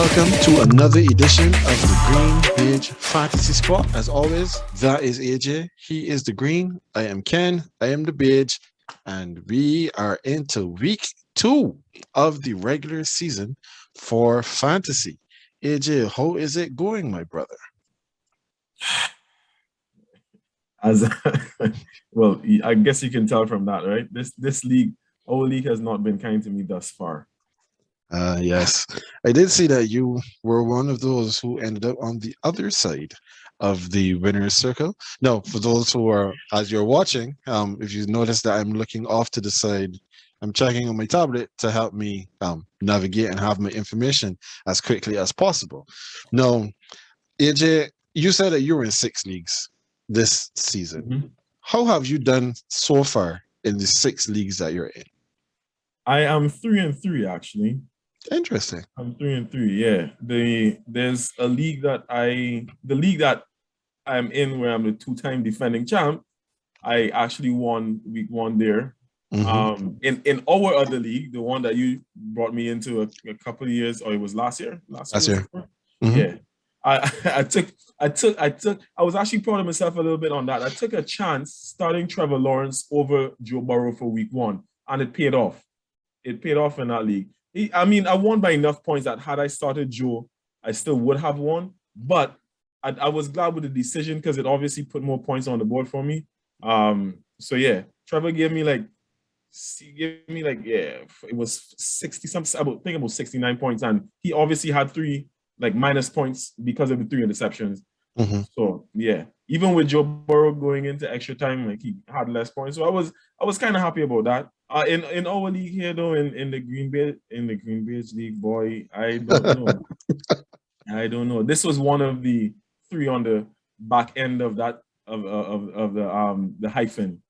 Welcome to another edition of the Green Page Fantasy Spot. As always, that is AJ. He is the green. I am Ken. I am the beige. And we are into week 2 of the regular season for fantasy. AJ, how is it going, my brother? As well, I guess you can tell from that, right? This league, our league has not been kind to me thus far. Yes, I did see that you were one of those who ended up on the other side of the winner's circle. No, for those who are, as you're watching, if you notice that I'm looking off to the side, I'm checking on my tablet to help me navigate and have my information as quickly as possible. Now, AJ, you said that you were in 6 leagues this season. Mhm. How have you done so far in the 6 leagues that you're in? I am 3-3 actually. Interesting. I'm 3-3. Yeah. There's a league the league that I'm in where I'm the two-time defending champ. I actually won week 1 there. Hmm. In our other league, the one that you brought me into a couple of years, or it was last year, That's year your. before. Hmm. Yeah. I I was actually proud of myself a little bit on that. I took a chance starting Trevor Lawrence over Joe Burrow for week 1, and it paid off. It paid off in that league. I won by enough points that had I started Joe, I still would have won. But I was glad with the decision because it obviously put more points on the board for me. So yeah, Trevor gave me it was 60 something. I think about 69 points, and he obviously had 3 like minus points because of the 3 interceptions. Hmm. So yeah, even with Joe Burrow going into extra time, like he had less points. So I was kind of happy about that. In our league here though, in the Green Bay League, boy, I don't know. I don't know. This was one of the 3 on the back end of that of the hyphen.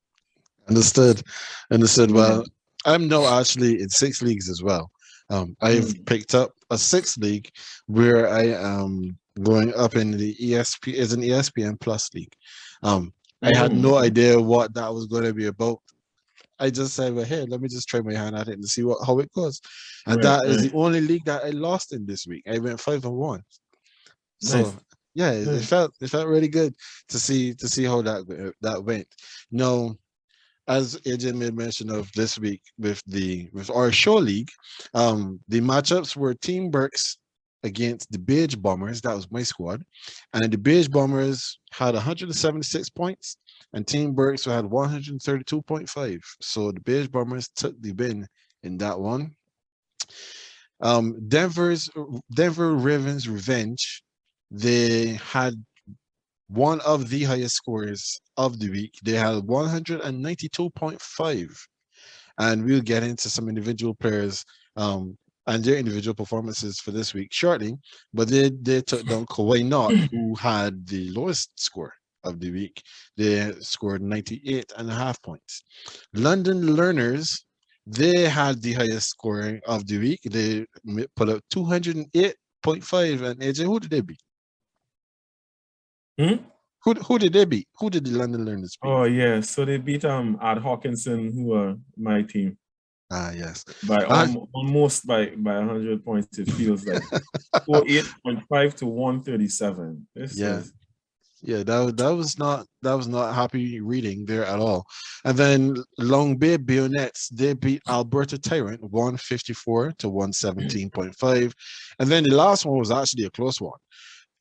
Understood. Understood. Yeah. Well, I'm now actually in 6 leagues as well. I've Mm. picked up a sixth league where I am going up in the ESP is an ESPN Plus league. I had no Okay. idea what that was going to be about. I just said, well, hey, let me just try my hand at it and see how it goes. And Right, that is the right. only league that I lost in this week. I went 5-1. So Nice. yeah, it felt really good to see how that went. No, as AJ made mention of this week with our show league, the matchups were Team Burks against the Beige Bombers. That was my squad, and the Beige Bombers had 176 points, and Team Burks had 132.5. So the Beige Bombers took the win in that one. Denver Ravens Revenge. They had one of the highest scores of the week. They had 192.5. And we'll get into some individual players and their individual performances for this week shortly. But they took down Kawhi Knott, who had the lowest score of the week. They scored 98.5 points. London Learners, they had the highest scoring of the week. They put up 208.5. And AJ, who did they beat? Hmm? Who did they beat? Who did the London Learners beat? Oh yeah, so they beat Ad Hawkinson, who are my team, Ah, yes. by Uh, almost by 100 points. It feels like 48.5 to 137. This yeah, is yeah. That was not happy reading there at all. And then Long Bay Bayonets, they beat Alberta Tyrant 154 to 117.5. And then the last one was actually a close one.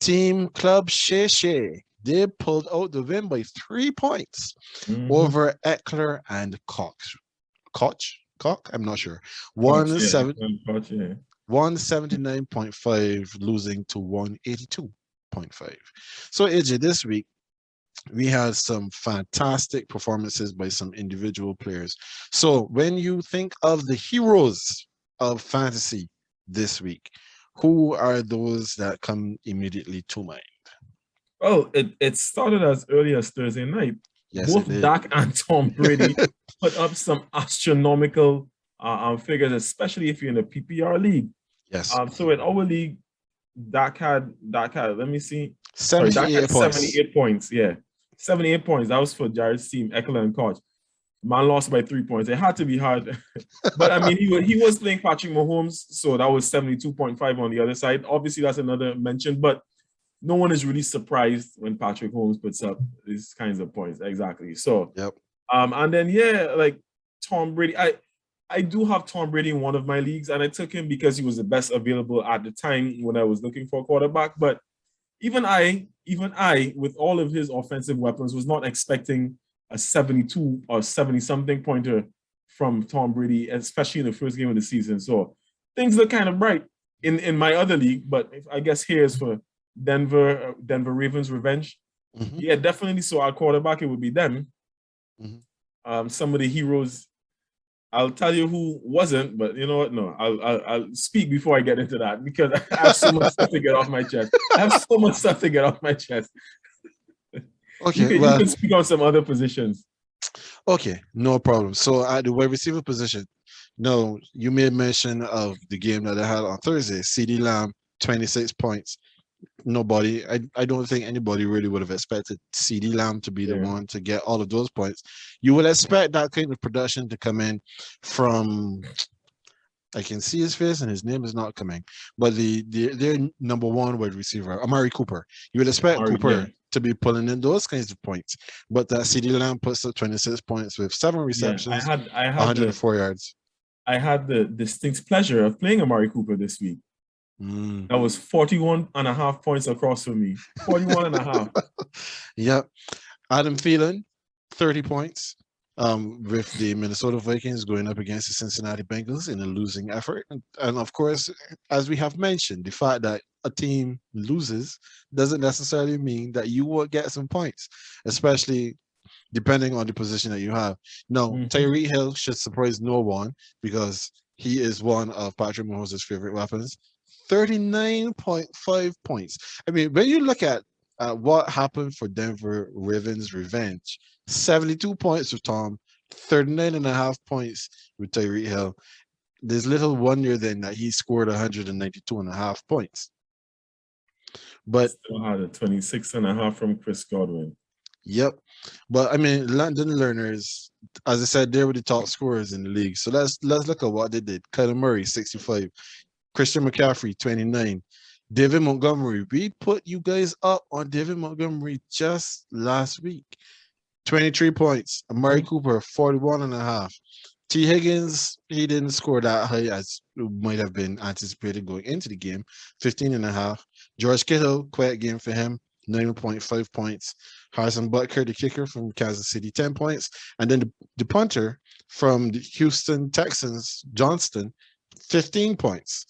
Team Club Shea Shea, they pulled out the win by 3 points mhm. over Eckler and Cox. Cock? I'm not sure. Coach, One yeah, seven coach, yeah. 179.5 losing to 182.5. So AJ, this week we had some fantastic performances by some individual players. So when you think of the heroes of fantasy this week, who are those that come immediately to mind? Oh, it started as early as Thursday night. Yes, it Both did. Dak and Tom Brady put up some astronomical figures, especially if you're in a PPR league. Yes. So in our league, Dak had let me see. Sorry, Dak had 78 points. 78 points. Yeah. 78 points. That was for Jared's team, Eckler and Koch. Man lost by 3 points. It had to be hard. But I mean, he was playing Patrick Mahomes, so that was 72.5 on the other side. Obviously, that's another mention, but no one is really surprised when Patrick Mahomes puts up these kinds of points. Exactly. So, Yep. And then like Tom Brady, I do have Tom Brady in one of my leagues, and I took him because he was the best available at the time when I was looking for a quarterback. But even I, with all of his offensive weapons, was not expecting a 72 or 70 something pointer from Tom Brady, especially in the first game of the season. So things look kind of bright in my other league, but I guess here's for Denver Ravens revenge. Mm-hmm. Yeah, definitely. So our quarterback, it would be them. Mm-hmm. Some of the heroes. I'll tell you who wasn't, but you know what? No, I'll speak before I get into that because I have so much stuff to get off my chest. I have so much stuff to get off my chest. Okay, You can speak on some other positions. Okay, no problem. So at the wide receiver position, no, you made mention of the game that I had on Thursday. CD Lamb, 26 points. I don't think anybody really would have expected CD Lamb to be the one to get all of those points. You would expect that kind of production to come in from, I can see his face and his name is not coming, but their number one wide receiver, Amari Cooper. You would expect Cooper to be pulling in those kinds of points, but that CD Lamb puts up 26 points with 7 receptions, I had 104 yards. I had the distinct pleasure of playing Amari Cooper this week. That was 41 and a half points across for me. 41 and a half. Yep. Adam Thielen, 30 points. With the Minnesota Vikings going up against the Cincinnati Bengals in a losing effort. And of course, as we have mentioned, the fact that a team loses doesn't necessarily mean that you will get some points, especially depending on the position that you have. No, Tyreek Hill should surprise no one because he is one of Patrick Mahomes' favorite weapons. 39.5 points. I mean, when you look at what happened for Denver Ravens revenge, 72 points with Tom, 39 and a half points with Tyreek Hill. There's little wonder then that he scored 192 and a half points. But still had a 26 and a half from Chris Godwin. Yep. But I mean, London Learners, as I said, they were the top scorers in the league. So let's look at what they did. Kyler Murray, 65. Christian McCaffrey, 29. David Montgomery, we put you guys up on David Montgomery just last week. 23 points. Amari Cooper, 41 and a half. T. Higgins, he didn't score that high as might have been anticipated going into the game. 15 and a half. George Kittle, quiet game for him. 9.5 points. Harrison Butker, the kicker from Kansas City, 10 points. And then the punter from the Houston Texans, Johnston, 15 points.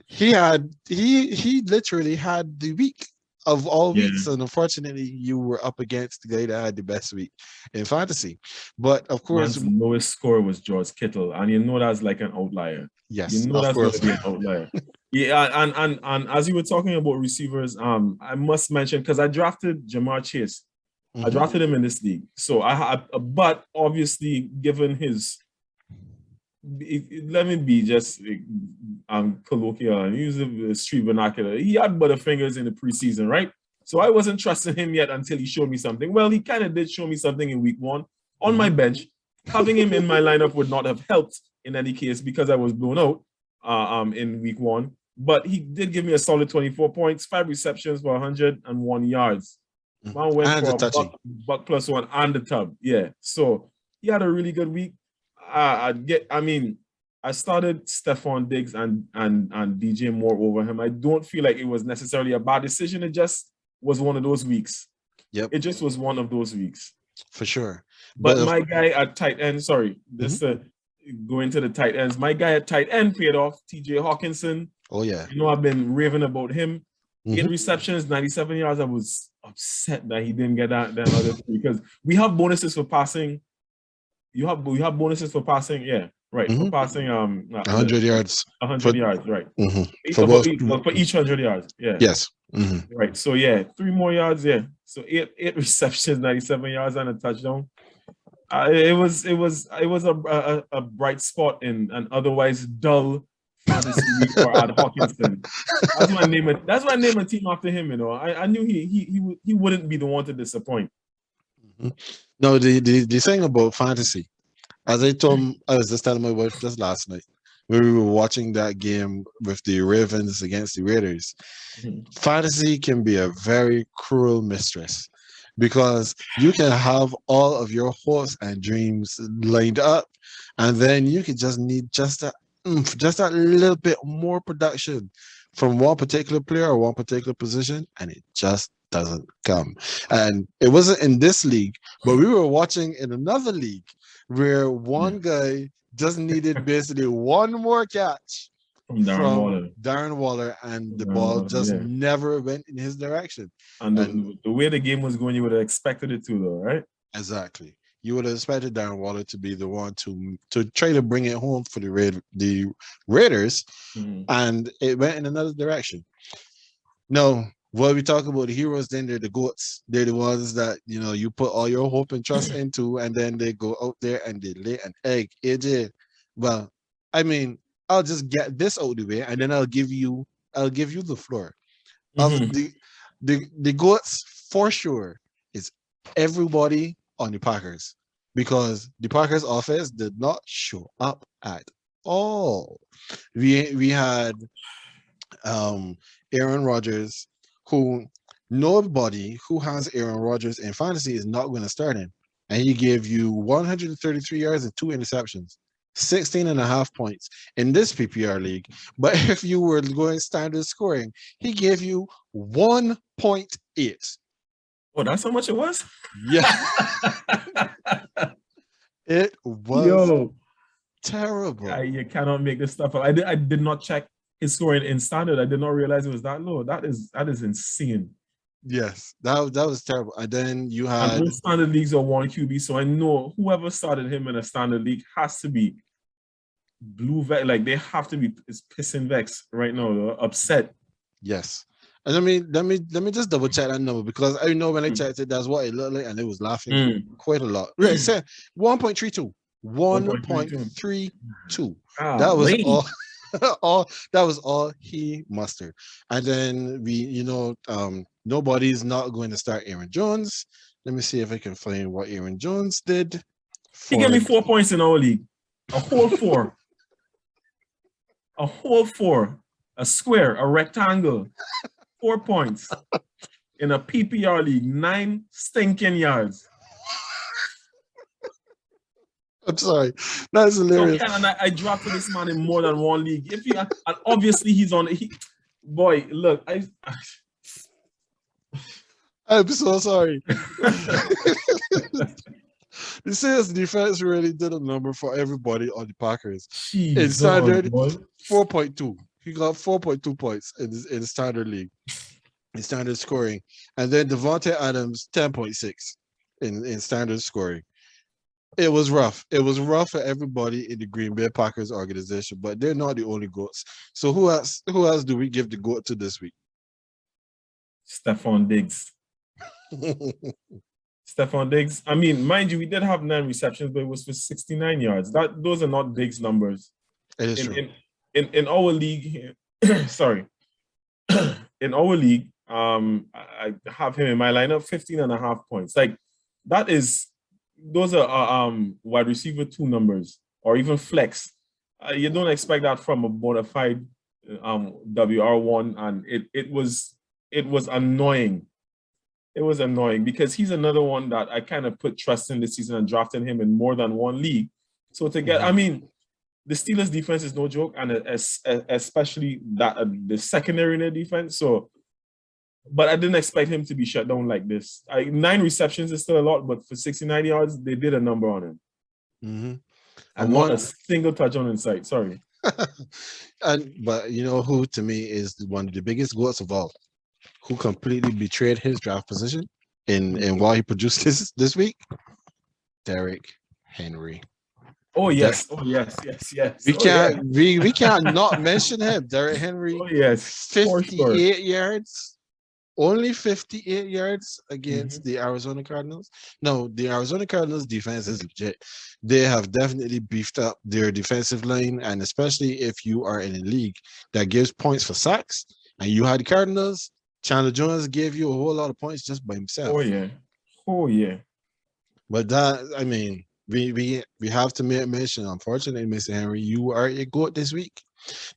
He literally had the week of all weeks, and unfortunately, you were up against the guy that had the best week in fantasy. But of course, the lowest score was George Kittle, and you know that's like an outlier. Yes, you know that's going to be an outlier. Yeah, and as you were talking about receivers, I must mention because I drafted Jamar Chase. I drafted him in this league, so but obviously, given his let me be just colloquial and use the street vernacular. He had butterfingers in the preseason, right? So I wasn't trusting him yet until he showed me something. Well, he kind of did show me something in week 1 on my bench. Having him in my lineup would not have helped in any case because I was blown out in week 1. But he did give me a solid 24 points, 5 receptions for 101 yards. Man went and for a buck plus 1 and the tub. Yeah. So he had a really good week. I started Stephon Diggs and DJ Moore over him. I don't feel like it was necessarily a bad decision. It just was one of those weeks. Yep. It just was one of those weeks. For sure. But my guy at tight end, go into the tight ends. My guy at tight end paid off, TJ Hawkinson. Oh, yeah. You know, I've been raving about him. 8 receptions, 97 yards. I was upset that he didn't get that other because we have bonuses for passing. You have bonuses for passing, yeah, right. For passing 100 yards. 100 yards, right. For each 100 yards, yeah. Yes. Right. So 3 more yards, yeah. So 8 receptions, 97 yards and a touchdown. It was a bright spot in an otherwise dull fantasy league for Ad Hawkinson. That's why I name a team after him. You know, I knew he wouldn't be the one to disappoint. Mhm. No, the thing about fantasy, as I was just telling my wife just last night when we were watching that game with the Ravens against the Raiders. Mhm. Fantasy can be a very cruel mistress because you can have all of your hopes and dreams lined up, and then you could just need just that just that little bit more production from one particular player or one particular position, and it just doesn't come. And it wasn't in this league, but we were watching in another league where Yeah. one guy just needed basically one more catch From Darren from Waller. Darren Waller, and From the Darren ball Waller, just yeah. never went in his direction. And And the way the game was going, you would have expected it to, though, right? exactly, you would have expected Darren Waller to be the one to try to bring it home for the Raiders, Mhm. and it went in another direction. No, what we talk about the heroes, then they're the goats. They're the ones that you put all your hope and trust into, and then they go out there and they lay an egg. AJ, well, I mean, I'll just get this out of the way, and then I'll give you the floor. Of Mhm. the goats for sure is everybody on the Packers, because the Packers offense did not show up at all. We had Aaron Rodgers, who nobody who has Aaron Rodgers in fantasy is not going to start him. And he gave you 133 yards and two interceptions, 16 and a half points in this PPR league. But if you were going standard scoring, he gave you 1.8. Oh, that's how much it was? Yeah, it was Yo, terrible. you cannot make this stuff up. I did not check his scoring in standard. I did not realize it was that low. That is insane. Yes, that was terrible. And then you And had most standard leagues are one QB, so I know whoever started him in a standard league has to be blue vex. Like they have to be is pissing vex right now. They're upset. yes. And let me just double check that number, because I know when I Mm. checked it, that's what it looked like, and it was laughing Mm. quite a lot. Right, it said 1.32. 1.32. 1.32. That was all Golly. all that was all he mustered. And then nobody's not going to start Aaron Jones. Let me see if I can find what Aaron Jones did He gave for me 4 points in our league. A whole four. A whole four. A square, a rectangle. 4 points in a PPR league. 9 stinking yards. I'm sorry. That's Yo, hilarious. Ken, and I drafted this man in more than one league. If you and obviously he's on. Boy, look, I'm so sorry. The Saints defense really did a number for everybody on the Packers. In Jesus, standard, boy. 4.2. He got 4.2 points in standard league, in standard scoring. And then Devontae Adams, 10.6 in standard scoring. It was rough. It was rough for everybody in the Green Bay Packers organization, but they're not the only goats. So who else do we give the goat to this week? Stephon Diggs. Stephon Diggs. I mean, mind you, we did have 9 receptions, but it was for 69 yards. Those are not Diggs numbers. It is In true. in in our league, sorry, in our league, I have him in my lineup, 15 and a half points. Like that is those are wide receiver 2 numbers or even flex. You don't expect that from a bona fide WR1, and it was annoying. It was annoying because he's another one that I kind of put trust in this season and drafted him in more than one league. So I Mhm. mean, the Steelers defense is no joke, and especially that the secondary in their defense. So, but I didn't expect him to be shut down like this. 9 receptions is still a lot, but for 69 yards, they did a number on him, Mhm. and And not a one single touchdown in sight. Sorry. but you know who to me is one of the biggest goats of all, who completely betrayed his draft position in Hmm. what he produced this week? Derrick Henry. Oh That yes. Oh yes. Yes. Yes. we Oh yeah. can't we can't not mention him. Derrick Henry, Oh yes. For sure. 58 yards. Only 58 yards against Hmm. the Arizona Cardinals. No, the Arizona Cardinals defense is legit. They have definitely beefed up their defensive line, and especially if you are in a league that gives points for sacks, and you had the Cardinals, Chandler Jones gave you a whole lot of points just by Oh himself. yeah. Oh yeah. But that, I mean, we have to make mention. Unfortunately, Mr. Henry, you are a goat this week.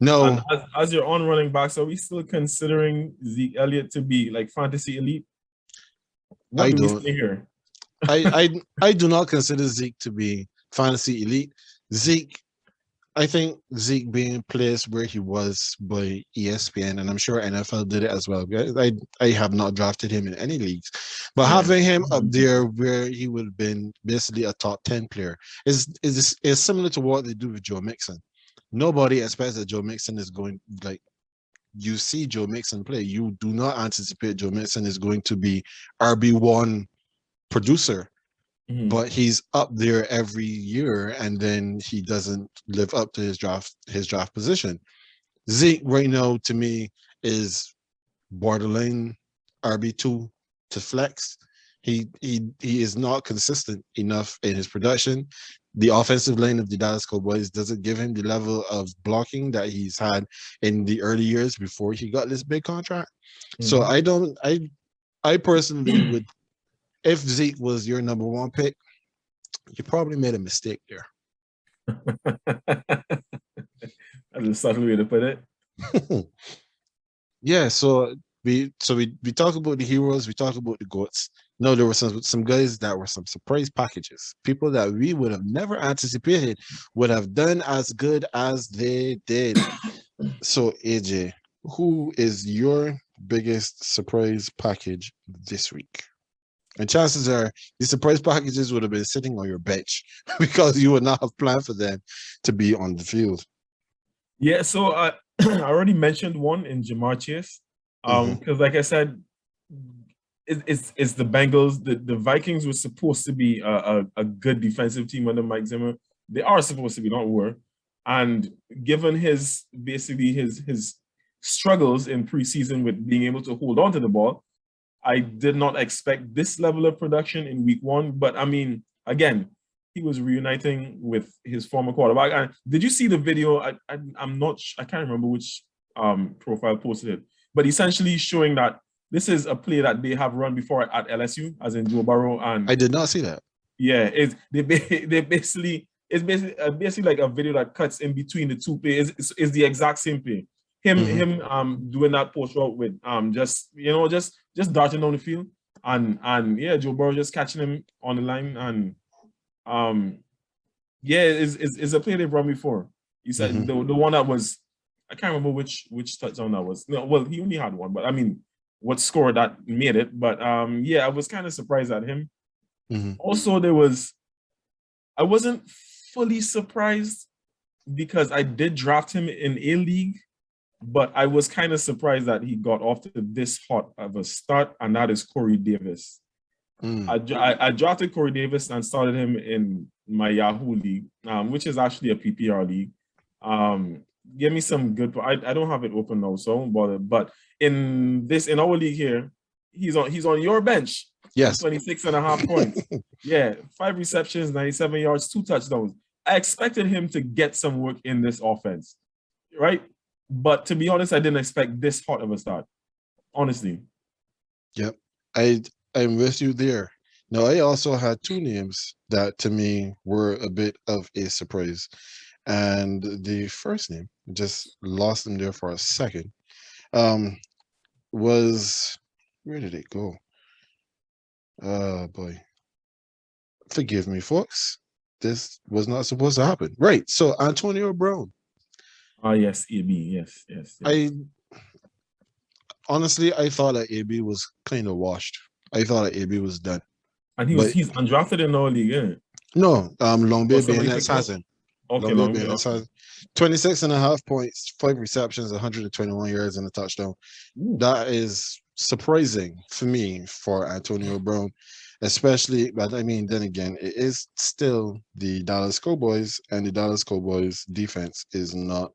And No, as your on running backs, are we still considering Zeke Elliott to be like fantasy elite? What I do we don't. say here? I do not consider Zeke to be fantasy elite. Zeke, I think Zeke being placed where he was by ESPN, and I'm sure NFL did it as well. I have not drafted him in any leagues, but Yeah. having him up Mhm. there where he would have been basically a top 10 player is similar to what they do with Joe Mixon. Nobody expects that Joe Mixon is going like you see Joe Mixon play. You do not anticipate Joe Mixon is going to be RB1 producer, Mhm. but he's up there every year and then he doesn't live up to his draft position. Zeke right now to me is borderline RB2 to flex. He is not consistent enough in his production. The offensive line of the Dallas Cowboys doesn't give him the level of blocking that he's had in the early years before he got this big contract. So Mhm. I personally would, if Zeke was your number one pick, you probably made a mistake there. That's a subtle way to put it. Yeah, so we talk about the heroes, we talk about the goats. No, there were some guys that were some surprise packages. People that we would have never anticipated would have done as good as they did. So AJ, who is your biggest surprise package this week? And chances are the surprise packages would have been sitting on your bench because you would not have planned for them to be on the field. Yeah, so I already mentioned one in Jamar Chase. Hmm. Because like I said, it's the Bengals. The Vikings were supposed to be a good defensive team under Mike Zimmer. They are supposed to be, not were. And given his basically his struggles in preseason with being able to hold on to the ball, I did not expect this level of production in week one. But I mean, again, he was reuniting with his former quarterback. And did you see the video? I'm not, I can't remember which profile posted it, but essentially showing that this is a play that they have run before at LSU, as in Joe Burrow. And I did not see that. yeah, they basically it's basically like a video that cuts in between the two plays. It's the exact same play. Hmm. Him doing that post route with just just darting down the field, and yeah, Joe Burrow just catching him on the line. And um yeah, it's a play they've run before. You said Hmm. the one that was, I can't remember which touchdown that was. No, well, he only had one, but I mean what score that made it. But yeah, I was kind of surprised at him. Hmm. Also, there was, I wasn't fully surprised because I did draft him in a league, but I was kind of surprised that he got off to this hot of a start, and that is Corey Davis. Mm. I drafted Corey Davis and started him in my Yahoo league, which is actually a PPR league. Um, Give me some good. I don't have it open now, so I won't bother. But in our league here, he's on your bench with Yes. 26 and a half points. Yeah, 5 receptions, 97 yards, 2 touchdowns. I expected him to get some work in this offense, right? But to be honest, I didn't expect this hot of a start. Honestly. Yep. I I'm with you there. Now I also had two names that to me were a bit of a surprise. And the first name, just lost them there for a second, um, was where did it go? Boy. Forgive me, folks. This was not supposed to happen. Right. So Antonio Brown. Ah, yes, AB. Yes, yes, I yes. honestly I thought that AB was kind of washed. I thought that AB was done. And But he's undrafted in our league, yeah. no, Long Or Bay somebody Bayonets picked him has up. him. Okay, Long Bay long way. Bayonets Okay. has 26 and a half points, 5 receptions, 121 yards, and a touchdown. Ooh. That is surprising for me for Antonio Brown, especially. But I mean, then again, it is still the Dallas Cowboys, and the Dallas Cowboys defense is not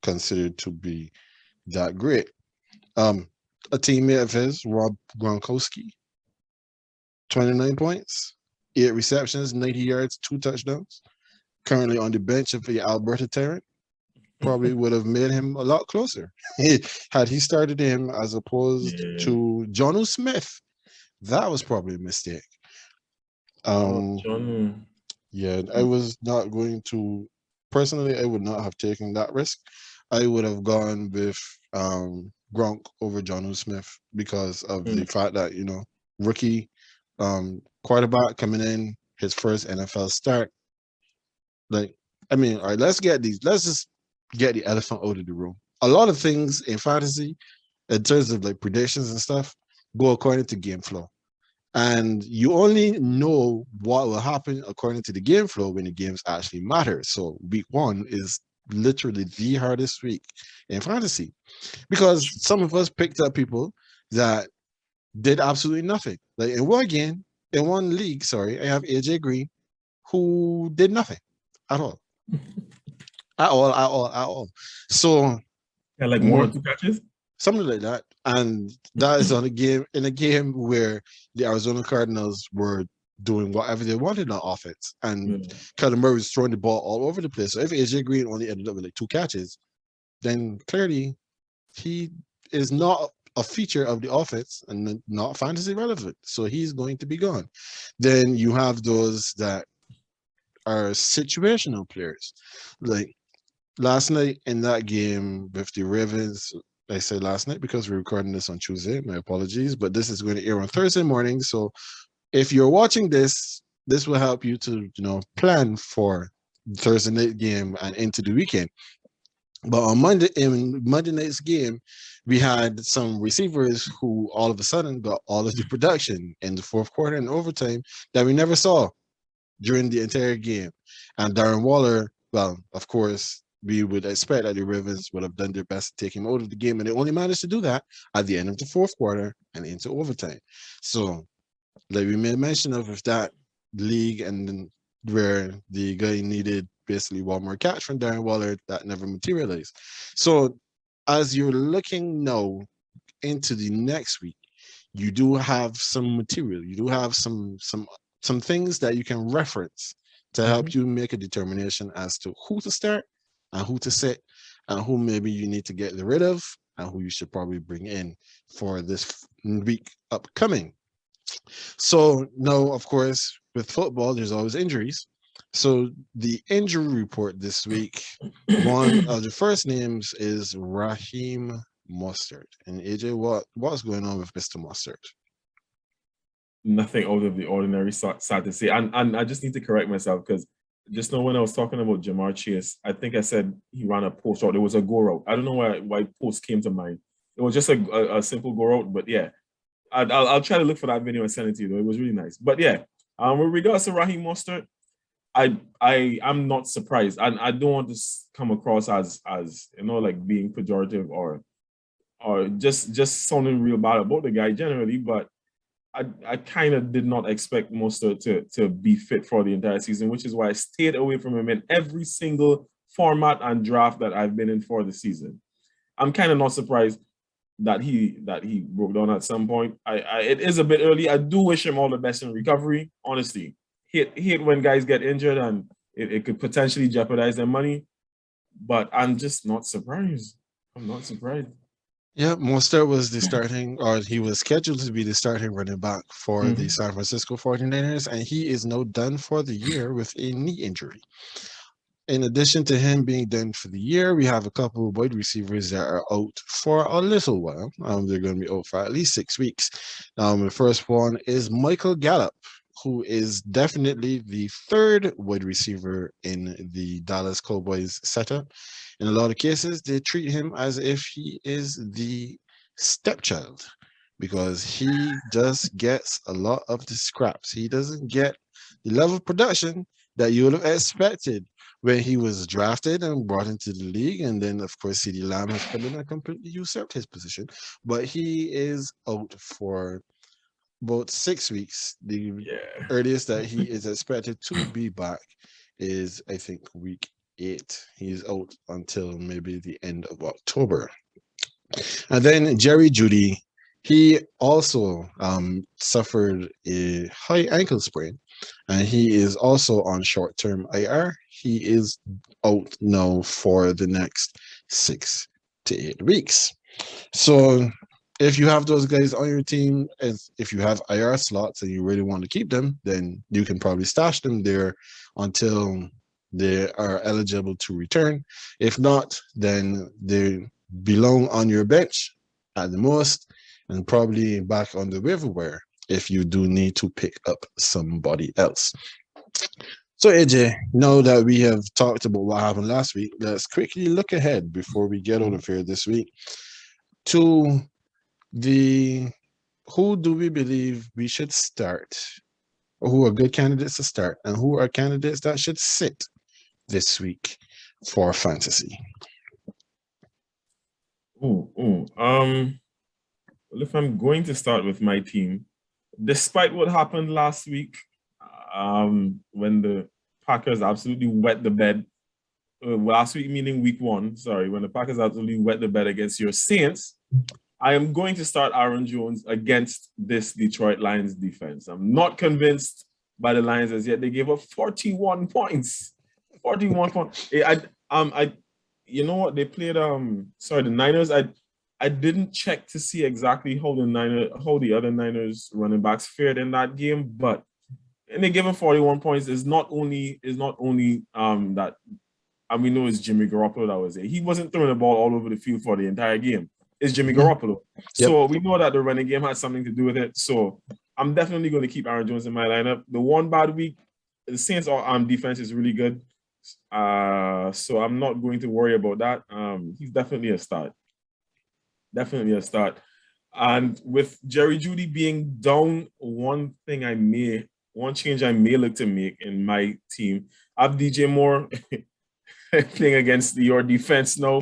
considered to be that great. Um, a teammate of his, Rob Gronkowski, 29 points, 8 receptions, 90 yards, 2 touchdowns. Currently on the bench of the Alberta Tyrant, probably would have made him a lot closer. Had he started him as opposed Yeah. to Jono Smith, that was probably a mistake. Oh, Um, John. yeah, I was not going to personally. I would not have taken that risk. I would have gone with Gronk over John Smith because of the Mm. fact that rookie quarterback coming in his first NFL start. Like, I mean, all right, let's just get the elephant out of the room. A lot of things in fantasy, in terms of like predictions and stuff, go according to game flow. And you only know what will happen according to the game flow when the games actually matter. So week one is literally the hardest week in fantasy because some of us picked up people that did absolutely nothing. Like in one league, sorry, I have AJ Green who did nothing at all, at all. So Yeah, like one more or two catches. something like that, and that is on a game in a game where the Arizona Cardinals were doing whatever they wanted on offense, and Yeah. Kyler Murray was throwing the ball all over the place. So if AJ Green only ended up with like two catches, then clearly he is not a feature of the offense and not fantasy relevant. So he's going to be gone. Then you have those that are situational players, like last night in that game with the Ravens. I say last night because we're recording this on Tuesday. My apologies, but this is going to air on Thursday morning. So if you're watching this, this will help you to plan for the Thursday night game and into the weekend. But on Monday night's game, we had some receivers who all of a sudden got all of the production in the fourth quarter and overtime that we never saw during the entire game. And Darren Waller, well, of course, we would expect that the Ravens would have done their best to take him out of the game, and they only managed to do that at the end of the fourth quarter and into overtime. So, like we made mention of, with that league and then where the guy needed basically one more catch from Darren Waller, that never materialized. So, as you're looking now into the next week, you do have some material. You do have some things that you can reference to Mhm. help you make a determination as to who to start and who to sit and who maybe you need to get rid of and who you should probably bring in for this week upcoming. So now, of course, with football, there's always injuries. So the injury report this week, one of the first names is Raheem Mustard. And AJ, what's going on with Mr. Mustard? Nothing out of the ordinary, sad to say. And I just need to correct myself because just now when I was talking about Jamar Chase, I think I said he ran a post route. It was a go route. I don't know why post came to mind. It was just a simple go route, but yeah, I'll try to look for that video and send it to you. Though it was really nice. But yeah, with regards to Raheem Mostert, I'm not surprised, and I don't want to come across as like being pejorative or just sounding real bad about the guy generally, but I kind of did not expect Mostert to be fit for the entire season, which is why I stayed away from him in every single format and draft that I've been in for the season. I'm kind of not surprised that he broke down at some point. It is a bit early. I do wish him all the best in recovery. Honestly, hate when guys get injured and it could potentially jeopardize their money. But I'm just not surprised. I'm not surprised. Yeah, Mostert was the starting, or he was scheduled to be the starting running back for the Mm-hmm. San Francisco 49ers, and he is now done for the year with a knee injury. In addition to him being done for the year, we have a couple of wide receivers that are out for a little while. They're going to be out for at least 6 weeks. The first one is Michael Gallup, who is definitely the third wide receiver in the Dallas Cowboys setup. In a lot of cases, they treat him as if he is the stepchild because he just gets a lot of the scraps. He doesn't get the level of production that you would have expected when he was drafted and brought into the league. And then, of course, CD Lamb has come in and completely usurped his position. But he is out for about 6 weeks. The Yeah. earliest that he is expected to be back is, I think, week 8. He's out until maybe the end of October. And then Jerry Judy, he also suffered a high ankle sprain, and he is also on short-term IR. He is out now for the next 6 to 8 weeks. So if you have those guys on your team, as if you have IR slots and you really want to keep them, then you can probably stash them there until they are eligible to return. If not, then they belong on your bench at the most and probably back on the waiver wire if you do need to pick up somebody else. So, AJ, now that we have talked about what happened last week, let's quickly look ahead before we get out of here this week to the who do we believe we should start, or who are good candidates to start, and who are candidates that should sit this week for fantasy. Well, if I'm going to start with my team, despite what happened last week, when the Packers absolutely wet the bed, last week meaning week 1, sorry, when the Packers absolutely wet the bed against your Saints, I am going to start Aaron Jones against this Detroit Lions defense. I'm not convinced by the Lions as yet. They gave up 41 points. 41 points. You know what? They played the Niners. I didn't check to see exactly how the other Niners running backs fared in that game, but and they gave him 41 points is not only that, and we know it's Jimmy Garoppolo that was there. He wasn't throwing the ball all over the field for the entire game. It's Jimmy Garoppolo. Yep. So we know that the running game has something to do with it. So I'm definitely going to keep Aaron Jones in my lineup. The one bad week, the Saints defense is really good. So I'm not going to worry about that. He's definitely a start. Definitely a start. And with Jerry Jeudy being down, one change I may look to make in my team, I have DJ Moore playing against your defense. No,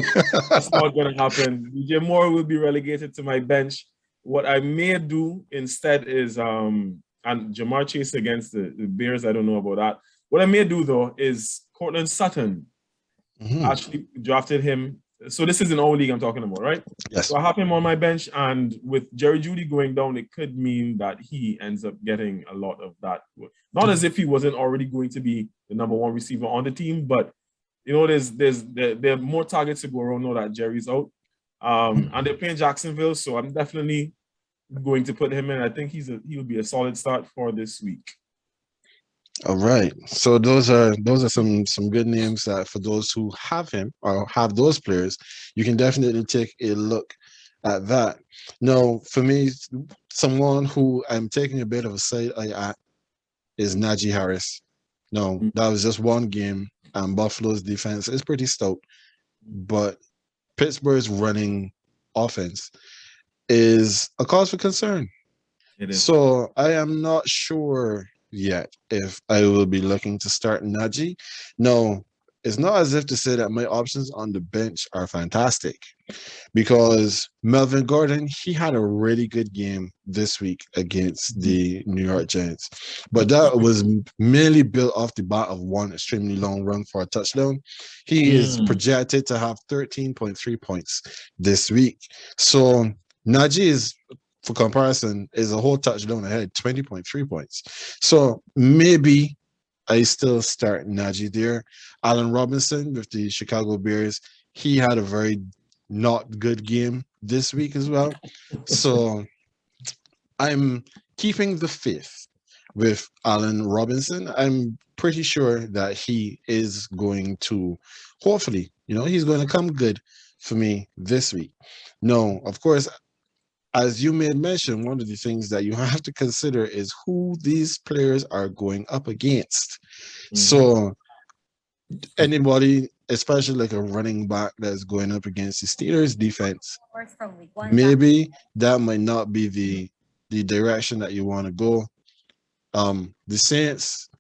that's not going to happen. DJ Moore will be relegated to my bench. What I may do instead is, and Jamar Chase against the Bears, I don't know about that. What I may do, though, is Cortland Sutton. Actually drafted him. So this is an old league I'm talking about, right? Yes. So I have him on my bench, and with Jerry Jeudy going down, it could mean that he ends up getting a lot of that. Not as if he wasn't already going to be the number 1 receiver on the team, but you know, there are more targets to go around now that Jerry's out. And they're playing Jacksonville, so I'm definitely going to put him in. I think he will be a solid start for this week. All right. So those are some good names that for those who have him or have those players, you can definitely take a look at that. Now, for me, someone who I'm taking a bit of a side eye at is Najee Harris. No, that was just one game, and Buffalo's defense is pretty stout, but Pittsburgh's running offense is a cause for concern. It is. So I am not sure yet if I will be looking to start Najee. No, it's not as if to say that my options on the bench are fantastic, because Melvin Gordon, he had a really good game this week against the New York Giants, but that was merely built off the bat of one extremely long run for a touchdown. He is projected to have 13.3 points this week. So Najee is, for comparison, is a whole touchdown ahead, 20.3 points. So maybe I still start Najee there. Allen Robinson with the Chicago Bears, he had a very not good game this week as well. So I'm keeping the faith with Allen Robinson. I'm pretty sure that he is going to, hopefully, he's going to come good for me this week. No, of course, as you made mention, one of the things that you have to consider is who these players are going up against. So anybody, especially like a running back that's going up against the Steelers defense, maybe that might not be the direction that you want to go. The Saints,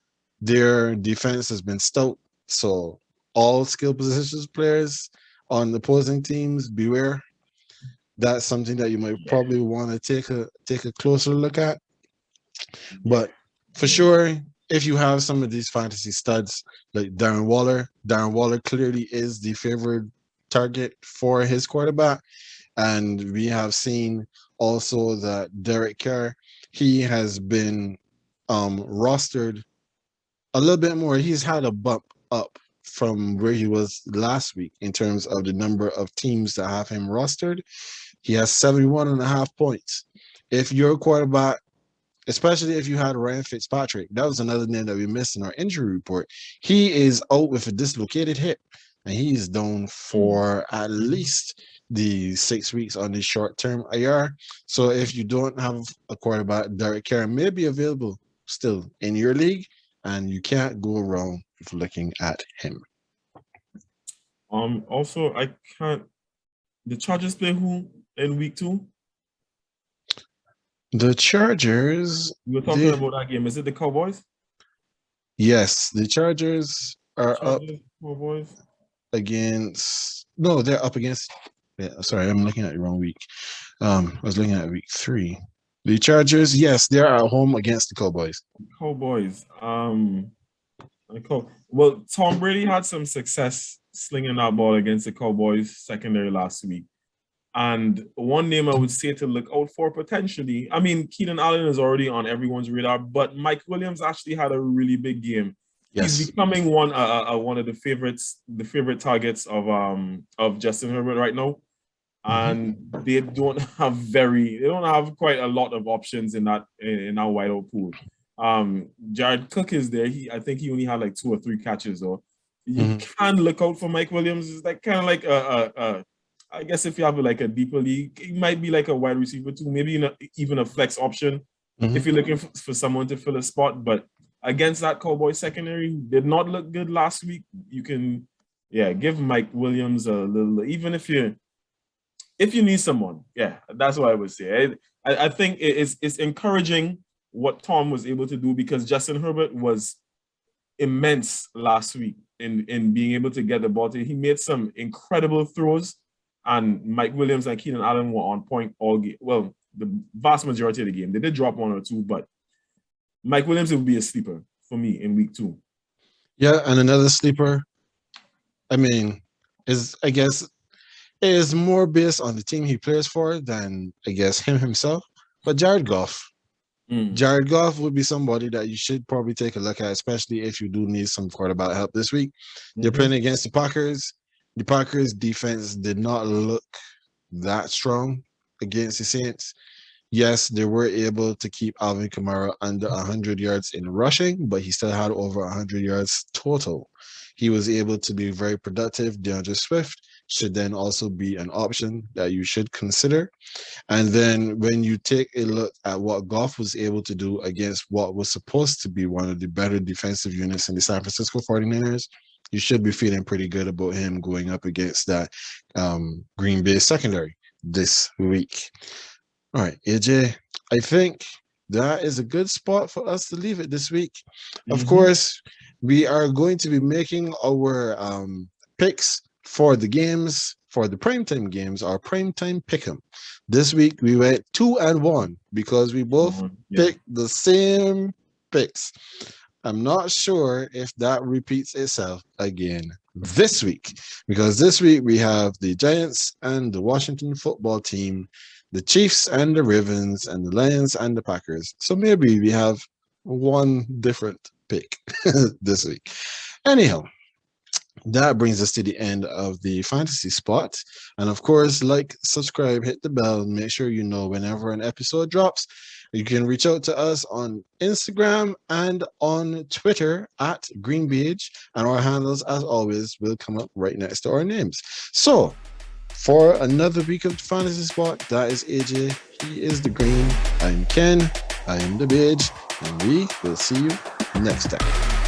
their defense has been stout, so all skill positions players on the opposing teams, beware. That's something that you might probably want to take a closer look at. But for sure, if you have some of these fantasy studs like Darren Waller clearly is the favored target for his quarterback. And we have seen also that Derek Carr, he has been rostered a little bit more. He's had a bump up from where he was last week in terms of the number of teams that have him rostered. He has 71.5 points. If your quarterback, especially if you had Ryan Fitzpatrick, that was another name that we missed in our injury report. He is out with a dislocated hip, and he is down for at least the 6 weeks on the short-term IR. So if you don't have a quarterback, Derek Carr may be available still in your league, and you can't go wrong with looking at him. Also, I can't. The Chargers play who in week 2? The Chargers. We were talking about that game. Is it the Cowboys? Yes, the Chargers are Chargers, up Cowboys. against. No, they're up against. Yeah, sorry, I'm looking at the wrong week. I was looking at week 3. The Chargers, yes, they're at home against the Cowboys. Cowboys. Well, Tom Brady had some success slinging that ball against the Cowboys secondary last week. And one name I would say to look out for potentially, I mean, Keenan Allen is already on everyone's radar, but Mike Williams actually had a really big game. Yes. He's becoming one of the favorite targets of Justin Herbert right now. And they don't have quite a lot of options in that wideout pool. Jared Cook is there. I think he only had like 2 or 3 catches, though. You can look out for Mike Williams. It's like kind of like I guess if you have like a deeper league, it might be like a wide receiver too, maybe even a flex option if you're looking for someone to fill a spot. But against that Cowboy secondary, did not look good last week. You can, give Mike Williams a little, even if you need someone. Yeah, that's what I would say. I think it's encouraging what Tom was able to do, because Justin Herbert was immense last week in being able to get the ball to him. He made some incredible throws. And Mike Williams and Keenan Allen were on point all game. Well, the vast majority of the game. They did drop 1 or 2, but Mike Williams will be a sleeper for me in week 2. Yeah, and another sleeper, I mean, I guess, is more based on the team he plays for than, I guess, him himself. But Jared Goff. Jared Goff would be somebody that you should probably take a look at, especially if you do need some quarterback help this week. They're playing against the Packers. The Packers defense did not look that strong against the Saints. Yes, they were able to keep Alvin Kamara under 100 yards in rushing, but he still had over 100 yards total. He was able to be very productive. DeAndre Swift should then also be an option that you should consider. And then when you take a look at what Goff was able to do against what was supposed to be one of the better defensive units in the San Francisco 49ers, you should be feeling pretty good about him going up against that Green Bay secondary this week. All right, AJ, I think that is a good spot for us to leave it this week. Of course, we are going to be making our picks for the games, for the primetime games, our primetime pick'em. This week, we went 2-1 because we both picked the same picks. I'm not sure if that repeats itself again this week, because this week we have the Giants and the Washington football team, the Chiefs and the Ravens, and the Lions and the Packers. So maybe we have one different pick this week. Anyhow, that brings us to the end of the fantasy spot. And of course, like, subscribe, hit the bell, make sure you know whenever an episode drops. You can reach out to us on Instagram and on Twitter at GreenBeige, and our handles, as always, will come up right next to our names. So, for another week of Fantasy Spot, that is AJ. He is the Green. I'm Ken. I am the Beige, and we will see you next time.